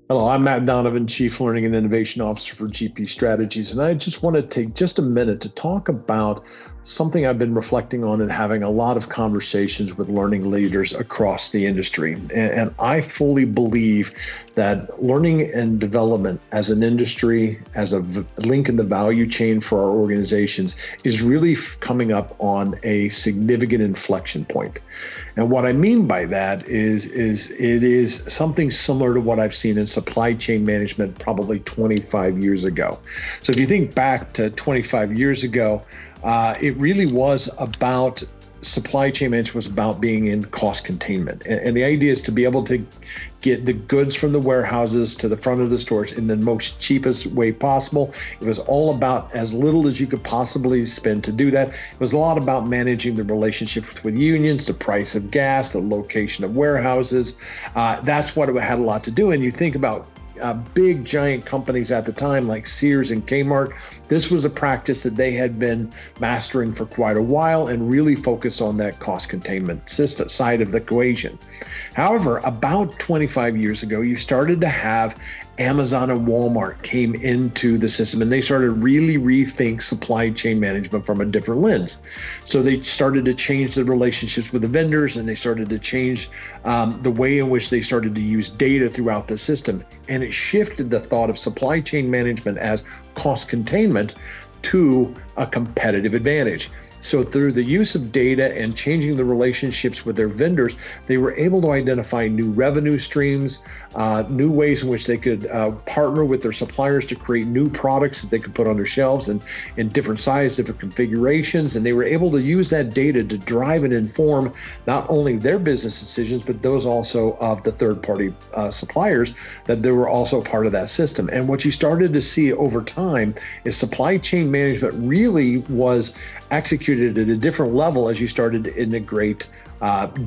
Hello, I'm Matt Donovan, Chief Learning and Innovation Officer for GP Strategies, and I just want to take just a minute to talk about something I've been reflecting on and having a lot of conversations with learning leaders across the industry. And I fully believe that learning and development as an industry, as a link in the value chain for our organizations, is really coming up on a significant inflection point. And what I mean by that is it is something similar to what I've seen in supply chain management probably 25 years ago. So if you think back to 25 years ago, it really was about supply chain management was about being in cost containment. And the idea is to be able to get the goods from the warehouses to the front of the stores in the most cheapest way possible. It was all about as little as you could possibly spend to do that. It was a lot about managing the relationships with unions, the price of gas, the location of warehouses. That's what it had a lot to do. And you think about big giant companies at the time like Sears and Kmart. This was a practice that they had been mastering for quite a while and really focused on that cost containment system side of the equation. However, about 25 years ago, you started to have Amazon and Walmart came into the system and they started really rethink supply chain management from a different lens. So they started to change the relationships with the vendors and they started to change the way in which they started to use data throughout the system. And it shifted the thought of supply chain management as cost containment to a competitive advantage. So through the use of data and changing the relationships with their vendors, they were able to identify new revenue streams, new ways in which they could partner with their suppliers to create new products that they could put on their shelves and in different sizes, different configurations. And they were able to use that data to drive and inform not only their business decisions, but those also of the third-party suppliers that they were also part of that system. And what you started to see over time is supply chain management really was executed at a different level as you started to integrate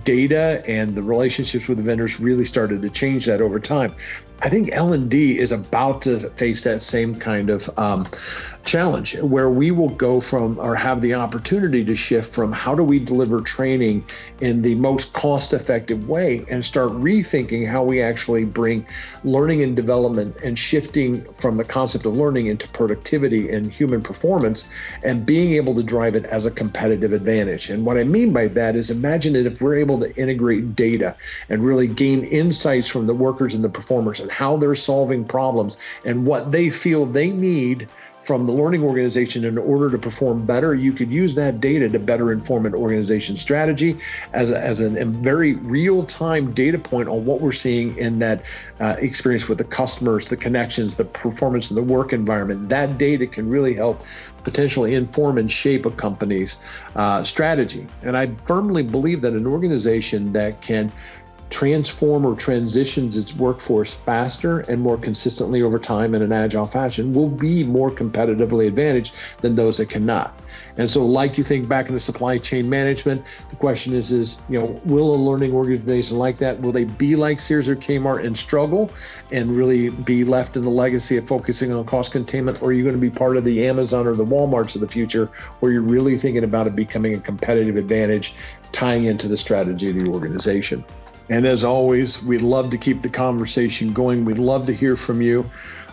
data, and the relationships with the vendors really started to change that over time. I think L&D is about to face that same kind of challenge where we will go from or have the opportunity to shift from how do we deliver training in the most cost-effective way and start rethinking how we actually bring learning and development and shifting from the concept of learning into productivity and human performance and being able to drive it as a competitive advantage. And what I mean by that is imagine that if we're able to integrate data and really gain insights from the workers and the performers and how they're solving problems and what they feel they need from the learning organization in order to perform better, you could use that data to better inform an organization strategy as a very real-time data point on what we're seeing in that experience with the customers, the connections, the performance of the work environment. That data can really help potentially inform and shape a company's strategy. And I firmly believe that an organization that can transform or transitions its workforce faster and more consistently over time in an agile fashion will be more competitively advantaged than those that cannot. And so like you think back in the supply chain management, the question is, will a learning organization like that, will they be like Sears or Kmart and struggle and really be left in the legacy of focusing on cost containment? Or are you going to be part of the Amazon or the Walmarts of the future where you're really thinking about it becoming a competitive advantage, tying into the strategy of the organization? And as always, we'd love to keep the conversation going. We'd love to hear from you.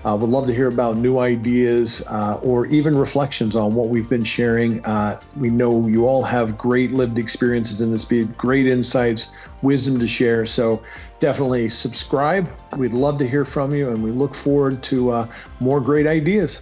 We'd love to hear about new ideas or even reflections on what we've been sharing. We know you all have great lived experiences in this field, great insights, wisdom to share. So definitely subscribe. We'd love to hear from you, and we look forward to more great ideas.